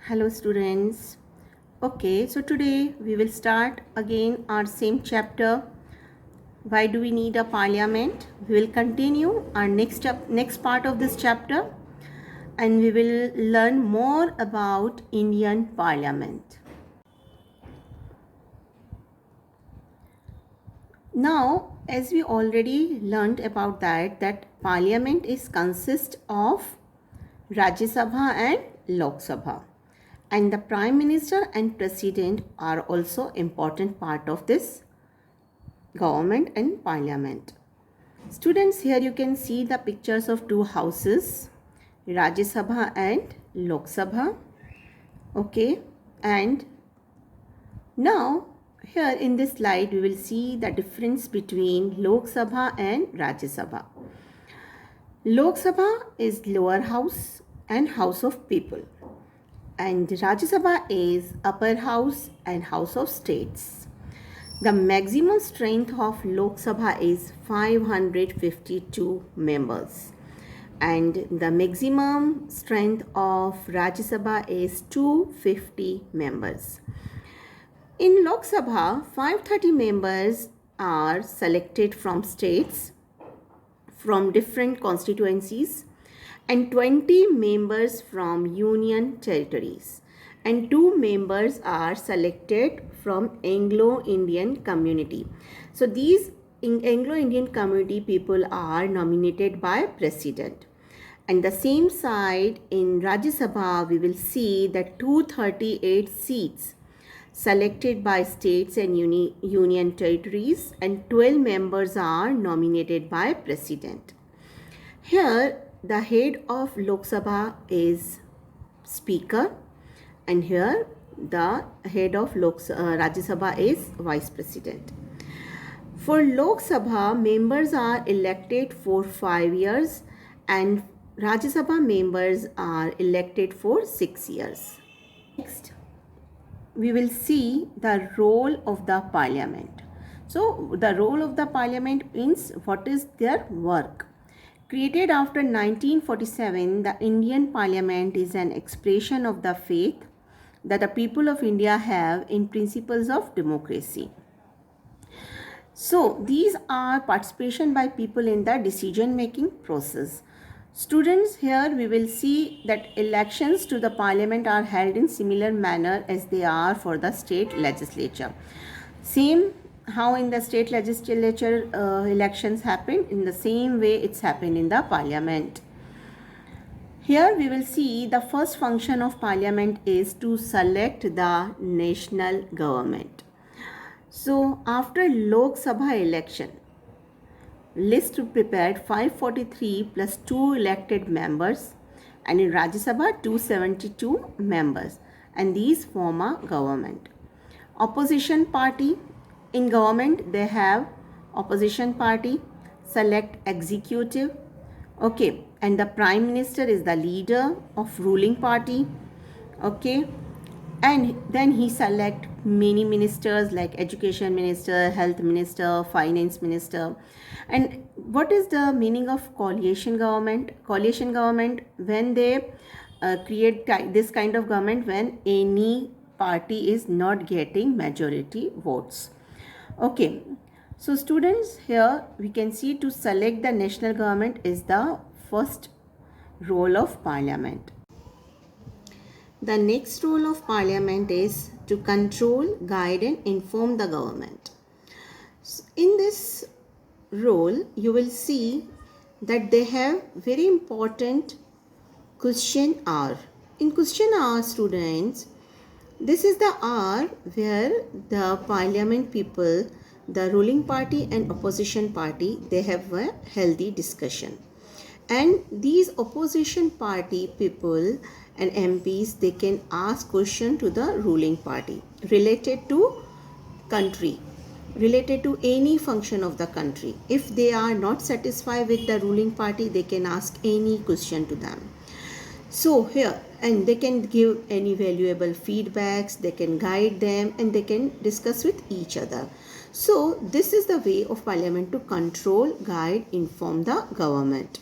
Hello students. Okay, so today we will start again our same chapter. Why do we need a parliament? We will continue our next part of this chapter and we will learn more about Indian parliament. Now, as we already learned about that parliament is consist of Rajya Sabha and Lok Sabha. And the Prime Minister and President are also important part of this government and parliament. Students, here you can see the pictures of two houses, Rajya Sabha and Lok Sabha. Okay, and now here in this slide we will see the difference between Lok Sabha and Rajya Sabha. Lok Sabha is lower house and house of people, and Rajya Sabha is upper house and house of states. The maximum strength of Lok Sabha is 552 members and the maximum strength of Rajya Sabha is 250 members. In Lok Sabha, 530 members are selected from states from different constituencies and 20 members from union territories, and 2 members are selected from Anglo-Indian community. So these Anglo-Indian community people are nominated by president. And the same side in Rajya Sabha we will see that 238 seats selected by states and union territories, and 12 members are nominated by president. Here the head of Lok Sabha is speaker and here the head of Rajya Sabha is vice president. For Lok Sabha, members are elected for 5 years and Rajya Sabha members are elected for 6 years. Next, we will see the role of the parliament. So the role of the parliament means what is their work. Created after 1947, the Indian Parliament is an expression of the faith that the people of India have in principles of democracy. So these are participation by people in the decision making process. Students, here we will see that elections to the parliament are held in similar manner as they are for the state legislature. Same how in the state legislature elections happen, in the same way it's happened in the parliament. Here we will see the first function of parliament is to select the national government. So after Lok Sabha election, list prepared 543 plus 2 elected members, and in Rajya Sabha 272 members, and these form a government. Opposition party, in government they have opposition party, select executive, okay, and the prime minister is the leader of ruling party, okay, and then he select many ministers like education minister, health minister, finance minister. And what is the meaning of coalition government? Coalition government, when they create this kind of government when any party is not getting majority votes. Okay, so students, here we can see to select the national government is the first role of parliament. The next role of parliament is to control, guide and inform the government. In this role, you will see that they have very important question hour. In question hour, students, this is the hour where the parliament people, the ruling party and opposition party, they have a healthy discussion. And these opposition party people and MPs, they can ask question to the ruling party related to country, related to any function of the country. If they are not satisfied with the ruling party, they can ask any question to them. So here, and they can give any valuable feedbacks, they can guide them and they can discuss with each other. So this is the way of parliament to control, guide, inform the government.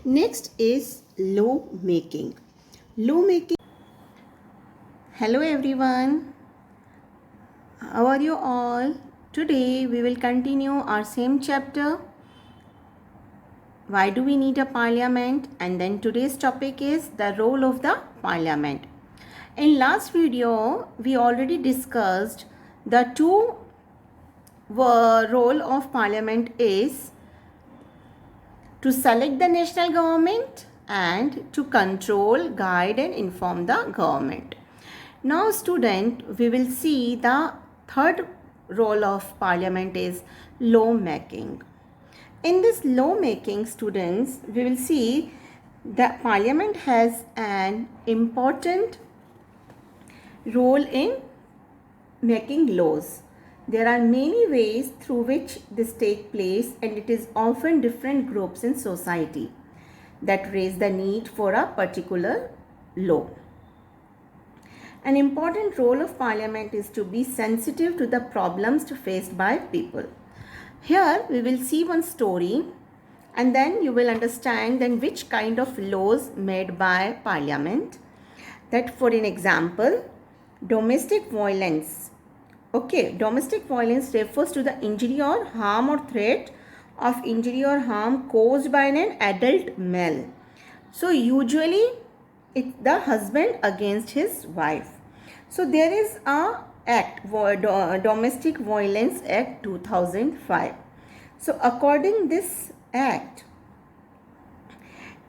Next is law making. Law making Hello everyone. How are you all? Today we will continue our same chapter. Why do we need a parliament? And then today's topic is the role of the parliament. In last video we already discussed the two role of parliament is to select the national government and to control, guide and inform the government. Now student, we will see the third role of parliament is law making. In this law making, students, we will see that parliament has an important role in making laws. There are many ways through which this takes place, and it is often different groups in society that raise the need for a particular law. An important role of parliament is to be sensitive to the problems faced by people. Here we will see one story and then you will understand then which kind of laws made by parliament. That for an example, domestic violence. Okay, domestic violence refers to the injury or harm or threat of injury or harm caused by an adult male. So usually it's the husband against his wife. So there is a act, Domestic Violence Act 2005. So according this act,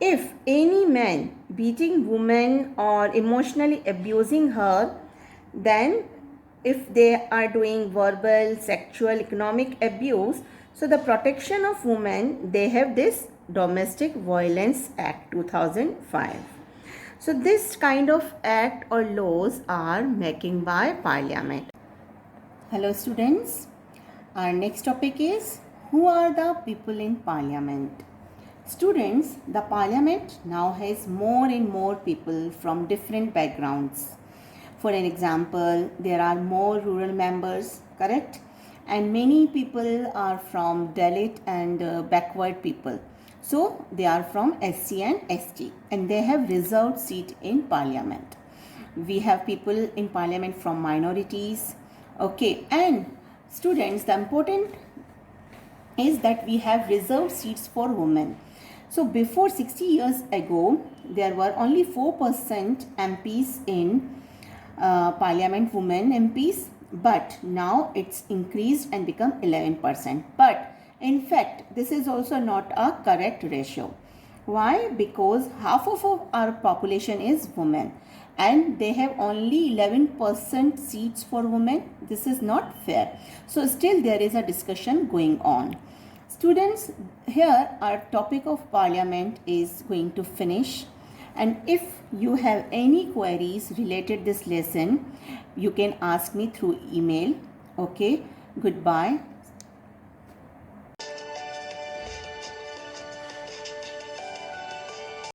if any man beating woman or emotionally abusing her, then if they are doing verbal, sexual, economic abuse, so the protection of women, they have this Domestic Violence Act 2005. So this kind of act or laws are making by parliament. Hello students, our next topic is who are the people in parliament? Students, the parliament now has more and more people from different backgrounds. For an example, there are more rural members, correct? And many people are from Dalit and backward people. So they are from SC and ST and they have reserved seat in parliament. We have people in parliament from minorities. Okay, and students, the important is that we have reserved seats for women. So before 60 years ago, there were only 4% MPs in parliament, women MPs, but now it's increased and become 11%. But in fact, this is also not a correct ratio. Why? Because half of our population is women and they have only 11% seats for women. This is not fair. So still there is a discussion going on. Students, here our topic of parliament is going to finish. And if you have any queries related this lesson, you can ask me through email. Okay, goodbye.